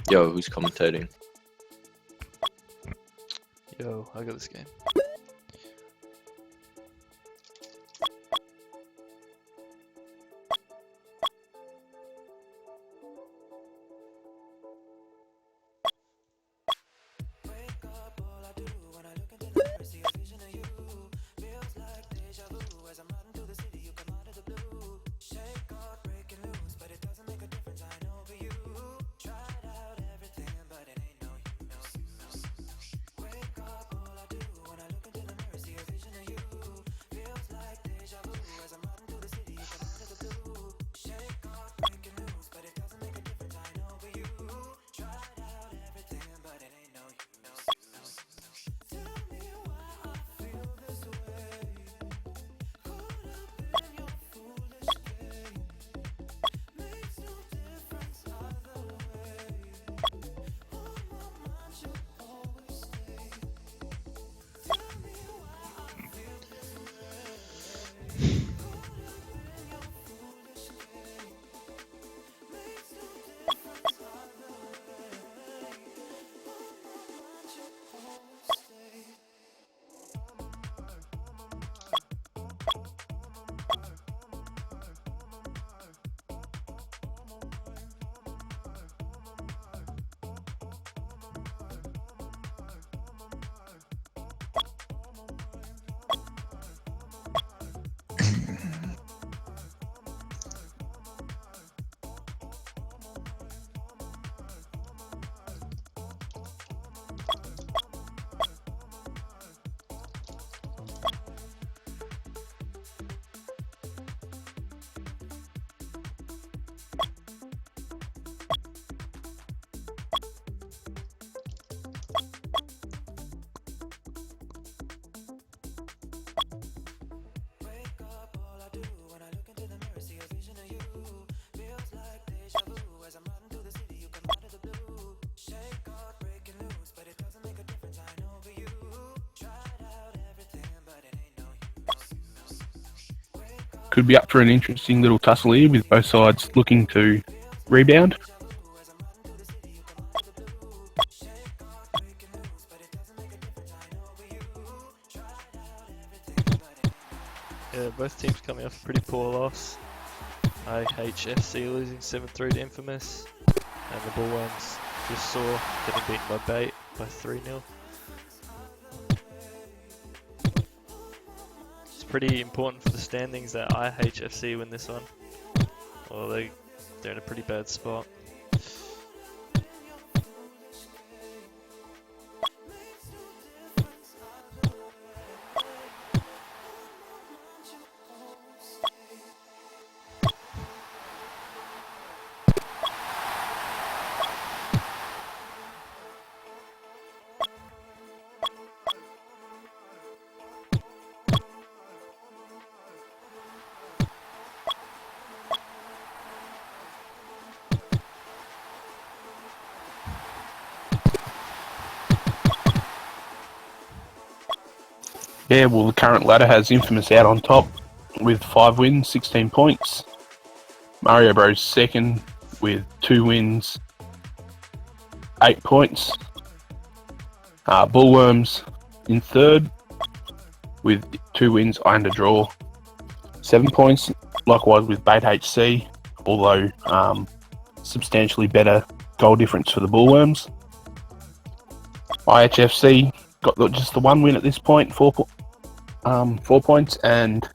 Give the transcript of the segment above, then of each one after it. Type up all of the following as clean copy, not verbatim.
Yo, who's commentating? Yo, I got this game. Could be up for an interesting little tussle here with both sides looking to rebound. Yeah, both teams coming off a pretty poor loss. IHFC losing 7-3 to Infamous, and the Bullworms just saw getting beaten by Bait by 3-0. It's pretty important for the standings that IHFC win this one. Well, they're in a pretty bad spot. Yeah, well, the current ladder has Infamous out on top with 5 wins, 16 points. Mario Bros second with 2 wins, 8 points. Bullworms in third with 2 wins and a draw, 7 points. Likewise with Bait HC, although substantially better goal difference for the Bullworms. IHFC got just the 1 win at this point, 4 points, and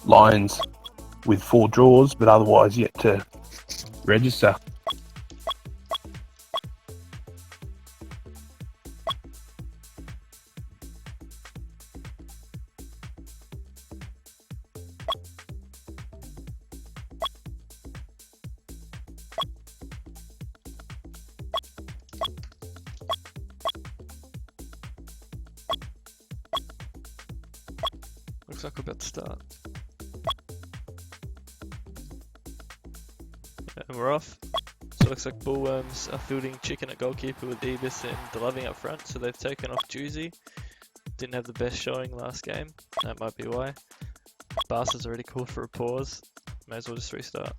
Lions with 4 draws, but otherwise yet to register. Looks like we're about to start. And we're off. So it looks like Bullworms are fielding Chicken at goalkeeper with Ebis and Deloving up front, so they've taken off Juicy. Didn't have the best showing last game, that might be why. Bass has already called for a pause, may as well just restart.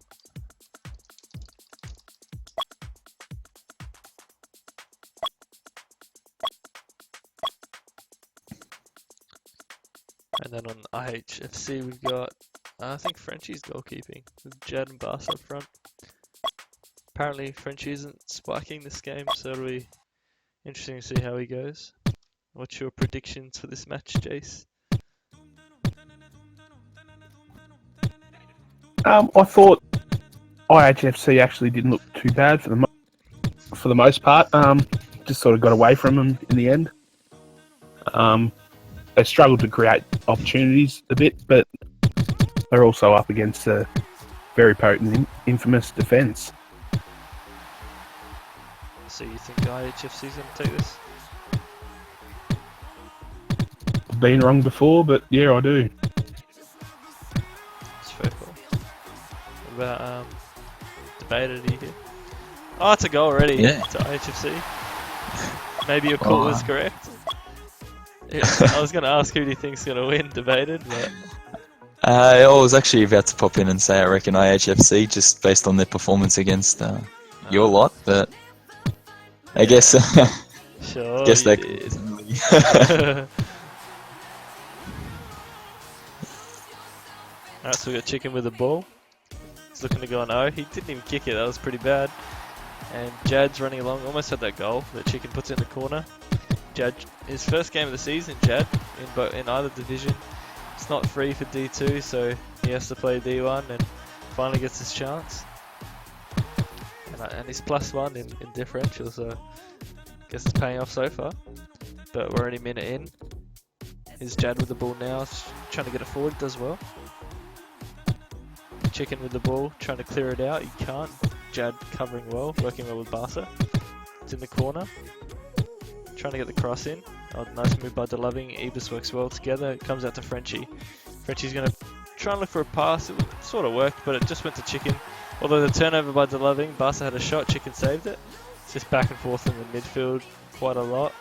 then on IHFC we've got, I think Frenchie's goalkeeping, with Jad and Bass up front. Apparently Frenchie isn't spiking this game, so it'll be interesting to see how he goes. What's your predictions for this match, Jace? I thought IHFC actually didn't look too bad for the most part. Just sort of got away from them in the end. They struggled to create opportunities a bit, but they're also up against a very potent, infamous defence. So you think IHFC's going to take this? I've been wrong before, but yeah, I do. It's fair call. What about debated here? Oh, it's a goal already to IHFC. Maybe your call is correct. Yeah, I was going to ask who do you think's going to win, debated, but... I was actually about to pop in and say I reckon IHFC, just based on their performance against your lot, but I guess sure, guess that. Alright, so we got Chicken with the ball. He's looking to go on O. He didn't even kick it, that was pretty bad. And Jad's running along, almost had that goal that Chicken puts in the corner. Jad, his first game of the season, Jad, in either division. It's not free for D2, so he has to play D1 and finally gets his chance. And he's +1 in differential, so I guess it's paying off so far. But we're only a minute in. Here's Jad with the ball now, trying to get it forward, does well. Chicken with the ball, trying to clear it out, he can't. Jad covering well, working well with Barca. It's in the corner. Trying to get the cross in. Oh, nice move by DeLoving. Ibis works well together. It comes out to Frenchie. Frenchie's going to try and look for a pass. It sort of worked, but it just went to Chicken. Although the turnover by DeLoving, Barca had a shot. Chicken saved it. It's just back and forth in the midfield quite a lot.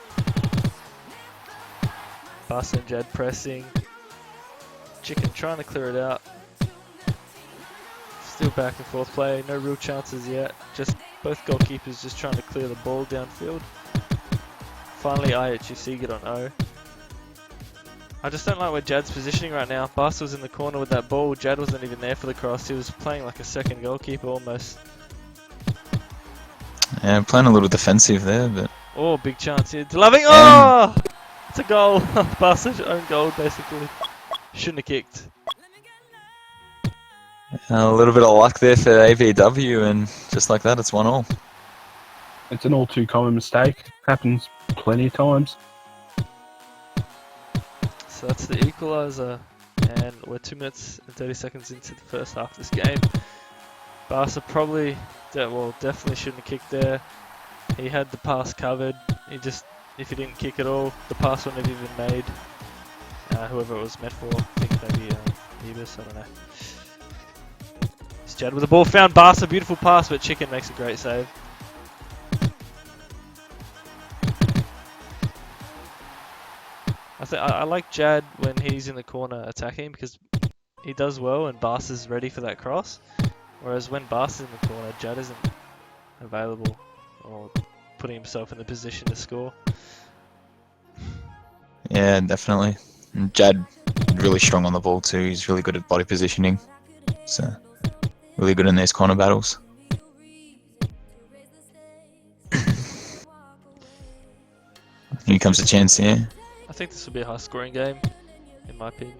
Barca and Jad pressing. Chicken trying to clear it out. Still back and forth play. No real chances yet. Just both goalkeepers just trying to clear the ball downfield. Finally, IHFC get on O. I just don't like where Jad's positioning right now. Barca was in the corner with that ball. Jad wasn't even there for the cross. He was playing like a second goalkeeper almost. Yeah, playing a little defensive there, but... Oh, big chance here. DeLoving! Oh! It's a goal. Barca's own goal, basically. Shouldn't have kicked. A little bit of luck there for AVW, and just like that, it's 1-1. It's an all too common mistake. Happens plenty of times. So that's the equaliser, and we're 2 minutes and 30 seconds into the first half of this game. Barca probably, definitely shouldn't have kicked there. He had the pass covered. He just, if he didn't kick at all, the pass wouldn't have even made. Whoever it was meant for, I think maybe Ibis, I don't know. It's Jad with the ball, found Barca, beautiful pass, but Chicken makes a great save. I like Jad when he's in the corner attacking because he does well and Barca's ready for that cross. Whereas when Barca's in the corner, Jad isn't available or putting himself in the position to score. Yeah, definitely. And Jad really strong on the ball too. He's really good at body positioning. So really good in these corner battles. Here comes a chance here. I think this will be a high scoring game, in my opinion,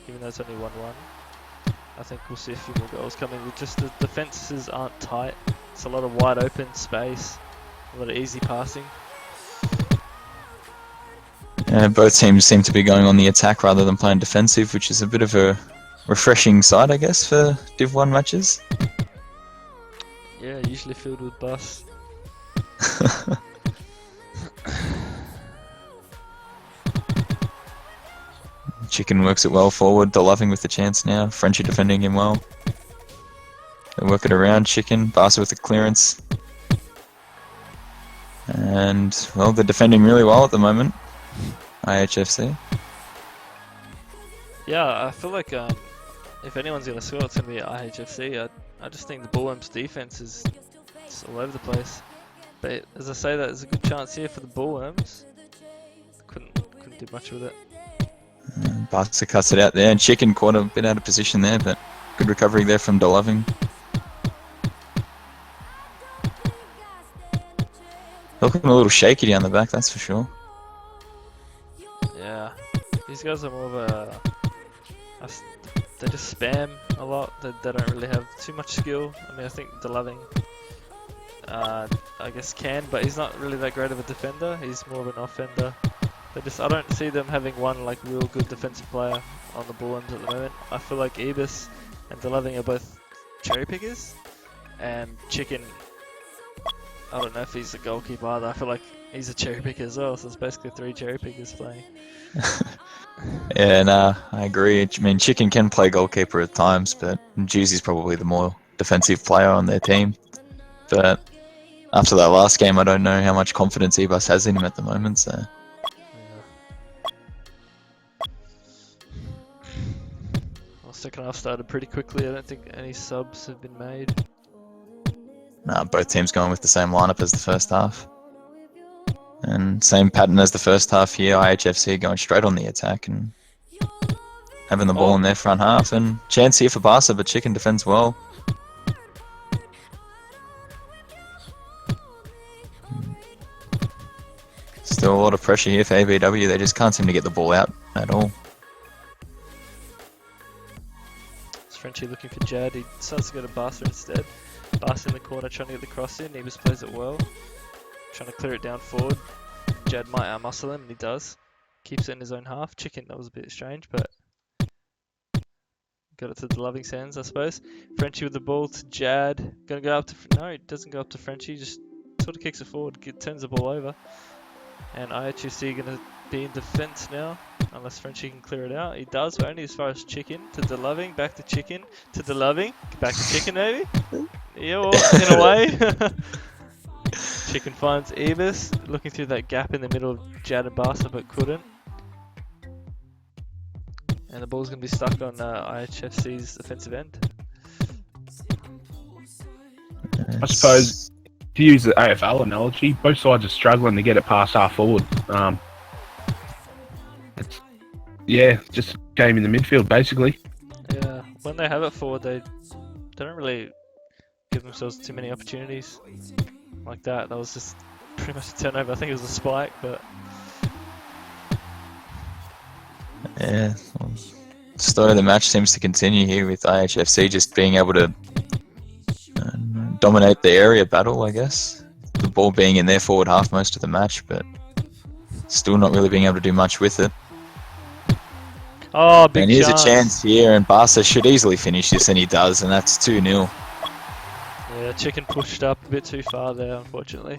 even though it's only 1-1. I think we'll see a few more goals coming. Just the defences aren't tight. It's a lot of wide open space, a lot of easy passing. Both teams seem to be going on the attack rather than playing defensive, which is a bit of a refreshing side, I guess, for Div 1 matches. Yeah, usually filled with bus. Chicken works it well forward. DeLoving with the chance now. Frenchie defending him well. They work it around. Chicken. Barca with the clearance. And, well, they're defending really well at the moment. IHFC. Yeah, I feel like if anyone's going to score, it's going to be IHFC. I just think the Bullworms defense is all over the place. But as I say, that there's a good chance here for the Bullworms. Couldn't do much with it. Barca cuts it out there, and Chicken caught a bit out of position there, but good recovery there from DeLoving. Looking a little shaky down the back, that's for sure. Yeah, these guys are more of they just spam a lot. They don't really have too much skill. I mean, I think DeLoving, I guess can, but he's not really that great of a defender. He's more of an offender. I don't see them having one like real good defensive player on the Bulls at the moment. I feel like Ibis and DeLoving are both cherry pickers, and Chicken, I don't know if he's a goalkeeper either. I feel like he's a cherry picker as well, so it's basically 3 cherry pickers playing. Yeah, nah, I agree. I mean, Chicken can play goalkeeper at times, but Juicy's probably the more defensive player on their team. But after that last game, I don't know how much confidence Hbanz has in him at the moment, so... Well, second half started pretty quickly. I don't think any subs have been made. Nah, both teams going with the same lineup as the first half. And same pattern as the first half here, IHFC going straight on the attack and having the ball in their front half. And chance here for Barca, but Chicken defends well. Still a lot of pressure here for ABW, they just can't seem to get the ball out at all. It's Frenchie looking for Jad, he decides to go to Barca instead. Barca in the corner trying to get the cross in, Ibis plays it well. Trying to clear it down forward. Jad might outmuscle him, and he does. Keeps it in his own half. Chicken, that was a bit strange, but got it to the loving hands, I suppose. Frenchie with the ball to Jad. Gonna go up to... No, he doesn't go up to Frenchie, just sort of kicks it forward, turns the ball over. And IHFC gonna be in defense now, unless Frenchie can clear it out. He does, but only as far as Chicken. To the loving, back to Chicken, to the loving, back to Chicken maybe? Yeah, well, in a way. Chicken finds Ibis, looking through that gap in the middle of Jad and Barca, but couldn't. And the ball's going to be stuck on IHFC's defensive end. I suppose, to use the AFL analogy, both sides are struggling to get it past half forward. Just game in the midfield, basically. Yeah, when they have it forward, they don't really give themselves too many opportunities like that. That was just pretty much a turnover. I think it was a spike, but... Yeah, well, the story of the match seems to continue here with IHFC just being able to dominate the area battle, I guess. The ball being in their forward half most of the match, but still not really being able to do much with it. Oh, big and here's chance. A chance here, and Barca should easily finish this, and he does, and that's 2-0. Yeah, Chicken pushed up a bit too far there, unfortunately.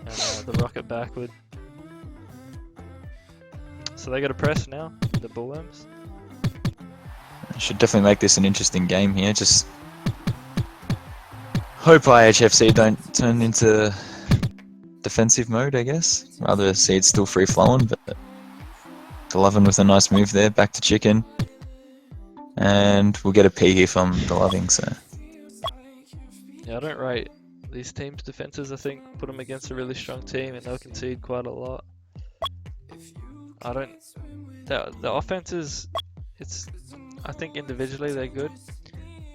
And the rocket backward. So they got to press now, the Bullworms. Should definitely make this an interesting game here. Just hope IHFC don't turn into defensive mode, I guess. Rather see it still free flowing, but DeLoving with a nice move there, back to Chicken. And we'll get a P here from DeLoving, so. Yeah, I don't rate these teams' defenses. I think put them against a really strong team and they'll concede quite a lot. I don't. The offenses, I think individually they're good,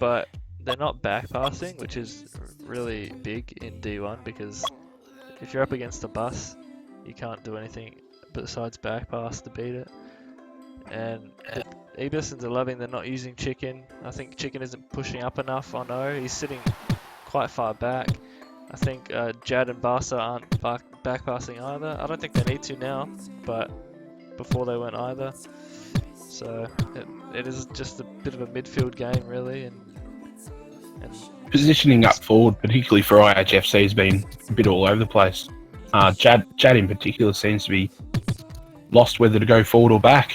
but they're not back passing, which is really big in D1 because if you're up against a bus, you can't do anything besides back pass to beat it. And Ibis and DeLoving, they're not using Chicken. I think Chicken isn't pushing up enough on O. He's sitting quite far back. I think Jad and Barca aren't back passing either. I don't think they need to now, but before they weren't either. So it is just a bit of a midfield game really, and positioning up forward, particularly for IHFC, has been a bit all over the place. Jad in particular seems to be lost whether to go forward or back.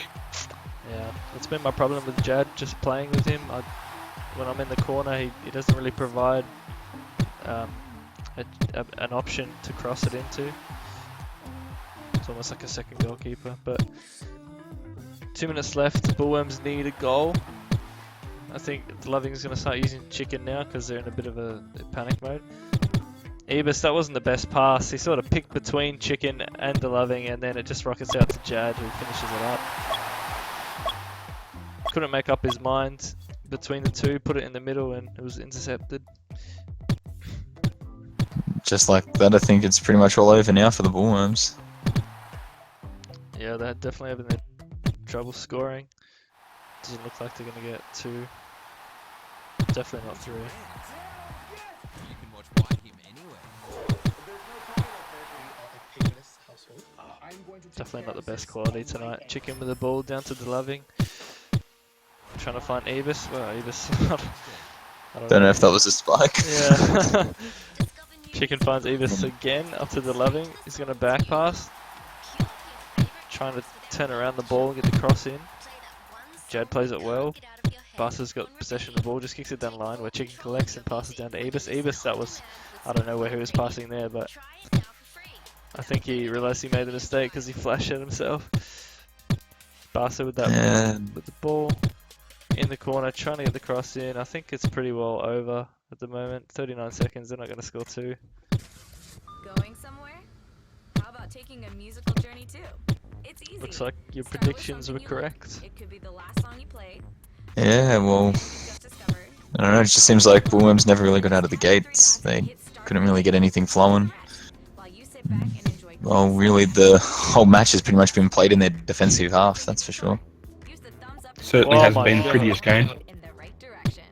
Yeah, it's been my problem with Jad, just playing with him. When I'm in the corner, he doesn't really provide an option to cross it into. It's almost like a second goalkeeper, but 2 minutes left. Bullworms need a goal. I think DeLoving's going to start using Chicken now because they're in a bit of a panic mode. Ebis, that wasn't the best pass. He sort of picked between Chicken and DeLoving, and then it just rockets out to Jad, who finishes it up. Couldn't make up his mind between the two, put it in the middle, and it was intercepted. Just like that, I think it's pretty much all over now for the Bullworms. Yeah, they're definitely having their trouble scoring. Doesn't look like they're going to get 2. Definitely not 3. Definitely not the best quality tonight. Chicken with the ball down to DeLoving. Trying to find Ebis. Well, Ebis. I Don't know if that was a spike. Yeah. Chicken finds Ebis again up to DeLoving. He's going to back pass. Trying to turn around the ball and get the cross in. Jad plays it well. Barca's got possession of the ball, just kicks it down the line where Chicken collects and passes down to Ebis. Ebis, that was, I don't know where he was passing there, but I think he realised he made a mistake because he flashed at himself. Barca with that with the ball in the corner, trying to get the cross in. I think it's pretty well over at the moment. 39 seconds, they're not going to score 2. Going somewhere? How about taking a musical journey too? It's easy. Looks like your Start with predictions were something you like. correct. It could be the last song you played. Yeah, well, You just discovered. I don't know, it just seems like Bullworms never really got out of the gates. They couldn't really get anything flowing. While you sit back and enjoy Well, really, the whole match has pretty much been played in their defensive half, that's for sure. use the thumbs up Certainly Oh has my been God. prettiest game. in the right direction.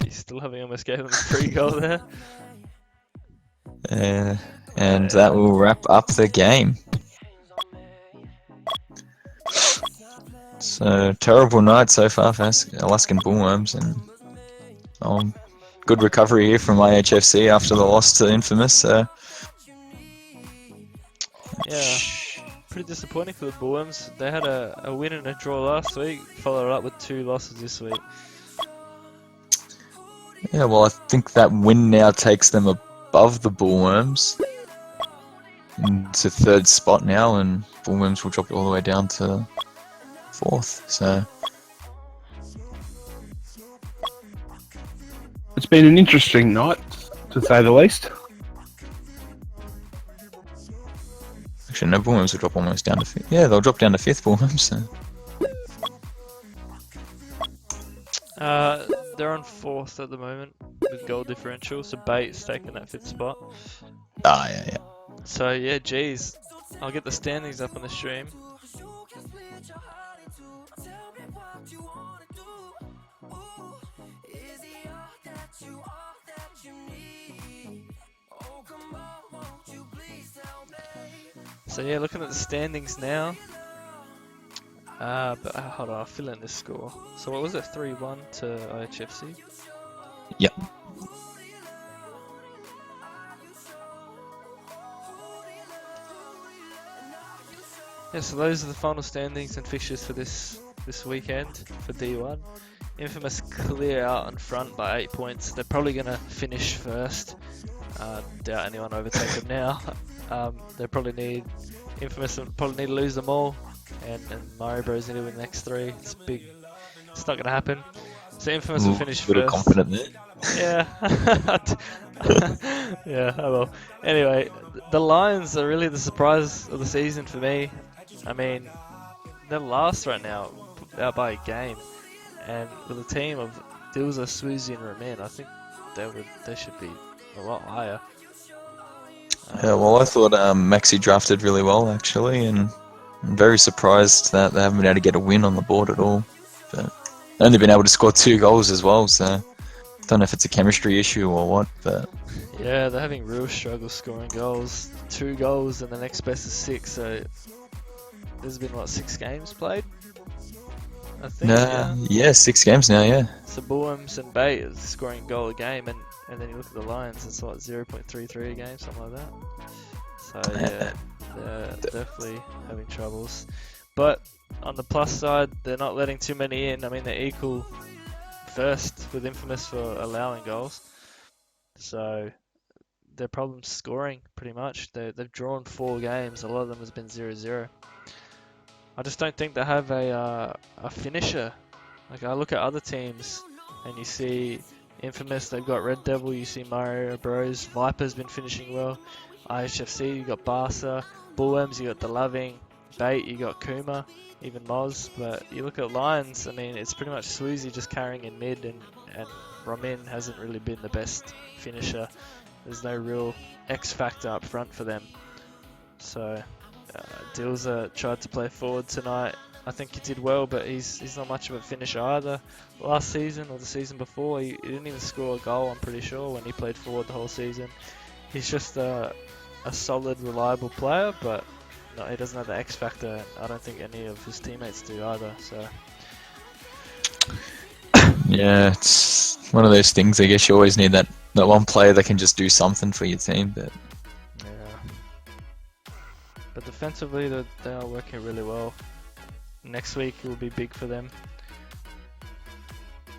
She's still having almost gave them a free goal there. And that will wrap up the game. So, terrible night so far for Alaskan Bullworms, and good recovery here from IHFC after the loss to Infamous. Yeah, pretty disappointing for the Bullworms. They had a win and a draw last week, followed it up with 2 losses this week. Yeah, well, I think that win now takes them above the Bullworms to 3rd spot now, and Bullworms will drop all the way down to 4th. So It's been an interesting night, to say the least. actually, no, Bullworms will drop almost down to 5th. Yeah, they'll drop down to 5th, Bullworms. So. They're on 4th at the moment with goal differential, so Bait's taking that 5th spot. Ah, yeah. So yeah, geez, I'll get the standings up on the stream. So yeah, looking at the standings now. But hold on, I'll fill in this score. So what was it, 3-1 to IHFC? Yep. Yeah, so those are the final standings and fixtures for this weekend for D1. Infamous clear out in front by 8 points. They're probably going to finish first. Doubt anyone overtake them now. They probably need Infamous probably need to lose them all, and Mario Bros need to win the next 3. It's big. It's not going to happen. So Infamous will finish Bit of first. confident there. Yeah. Yeah, oh well. Anyway, the Lions are really the surprise of the season for me. I mean, they're last right now, out by a game. And with a team of Dilza, Swoozy and Ramin, I think they should be a lot higher. Yeah, well, I thought Maxi drafted really well, actually, and I'm very surprised that they haven't been able to get a win on the board at all. But only been able to score 2 goals as well, so don't know if it's a chemistry issue or what, but Yeah, they're having real struggles scoring goals. 2 goals and the next best is 6, so there's been, 6 games played? I think, yeah, 6 games now, yeah. So Bullworms and Bay is scoring a goal a game, and then you look at the Lions, it's 0.33 a game, something like that. So yeah, they're definitely having troubles. But on the plus side, they're not letting too many in. I mean, they're equal first with Infamous for allowing goals. So their problem's scoring, pretty much. They've drawn 4 games, a lot of them has been 0-0. I just don't think they have a finisher. Like, I look at other teams, and you see Infamous, they've got Red Devil, you see Mario Bros. Viper's been finishing well. IHFC, you got Barca. Bullworms, you got The Loving. Bait, you got Kuma, even Moz. But you look at Lions, I mean, it's pretty much Swoozy just carrying in mid, and Ramin hasn't really been the best finisher. There's no real X factor up front for them. So, Dilza tried to play forward tonight. I think he did well, but he's not much of a finisher either. Last season or the season before, he didn't even score a goal, I'm pretty sure, when he played forward the whole season. He's just a solid, reliable player, but no, he doesn't have the X factor, and I don't think any of his teammates do either. So Yeah, it's one of those things. I guess you always need that one player that can just do something for your team. But yeah, but defensively, they are working really well. Next week it will be big for them.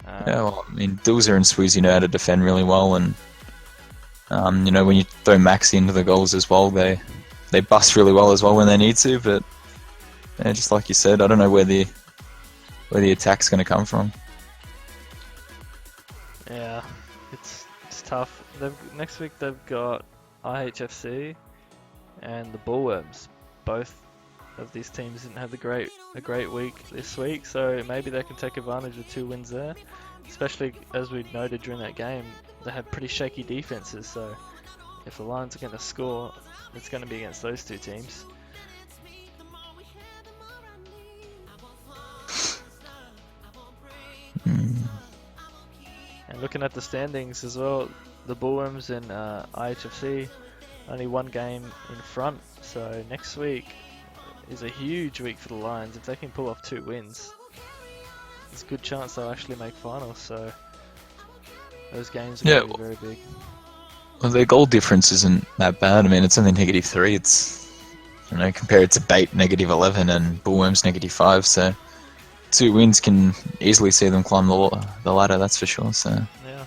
yeah, well, I mean, Dilzer and Swoozy know how to defend really well, and you know, when you throw Maxi into the goals as well, they bust really well as well when they need to. But yeah, just like you said, I don't know where the attack's going to come from. Yeah, it's tough. Next week they've got IHFC and the Bullworms. Both of these teams didn't have a great week this week, so maybe they can take advantage of 2 wins there. Especially as we noted during that game, they had pretty shaky defenses. So if the Lions are going to score, it's going to be against those 2 teams. And looking at the standings as well, the Bullworms and IHFC only 1 game in front. So next week is a huge week for the Lions. If they can pull off 2 wins, there's a good chance they'll actually make finals. So those games are going to be very big. Well, their goal difference isn't that bad. I mean, it's only -3. It's, you know, compared to Bait -11 and Bullworms -5. So 2 wins can easily see them climb the ladder. That's for sure. So Yeah.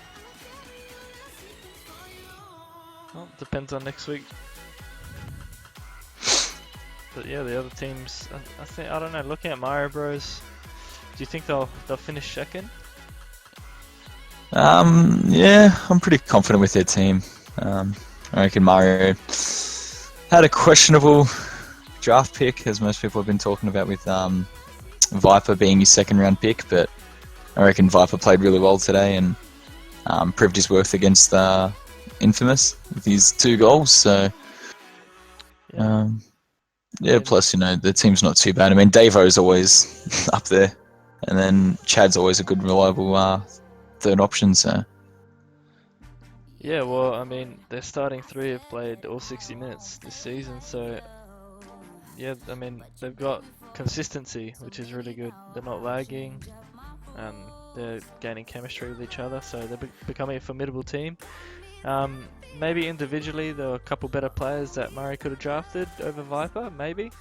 Well, depends on next week. But yeah, the other teams, I don't know. Looking at Mario Bros, do you think they'll finish second? yeah, I'm pretty confident with their team. I reckon Mario had a questionable draft pick, as most people have been talking about, with Viper being his 2nd round pick, but I reckon Viper played really well today and proved his worth against Infamous with his 2 goals. So yeah, plus, you know, the team's not too bad. I mean, Davo's always up there, and then Chad's always a good, reliable 3rd option. So Yeah, well, I mean, their starting 3 have played all 60 minutes this season, so yeah, I mean, they've got consistency, which is really good. They're not lagging, and they're gaining chemistry with each other, so they're becoming a formidable team. Maybe individually there were a couple better players that Murray could have drafted over Viper, maybe.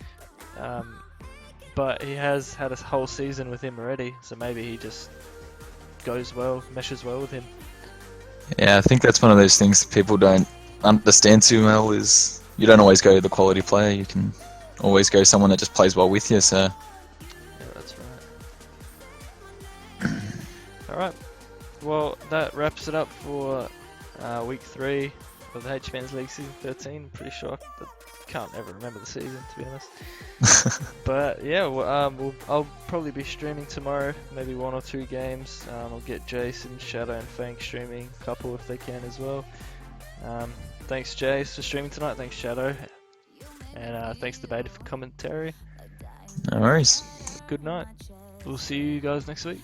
But he has had a whole season with him already, so maybe he just meshes well with him. yeah, I think that's one of those things that people don't understand too well, is you don't always go the quality player. You can always go someone that just plays well with you. So Yeah, that's right. Alright, well, that wraps it up for week 3 of the Hbanz League Season 13. Pretty sure I can't ever remember the season, to be honest. But yeah, I'll probably be streaming tomorrow, maybe 1 or 2 games. I'll get Jason, Shadow and Fang streaming, a couple if they can as well. Thanks Jace for streaming tonight, thanks Shadow, and thanks to Beta for commentary. no worries. Good night. We'll see you guys next week.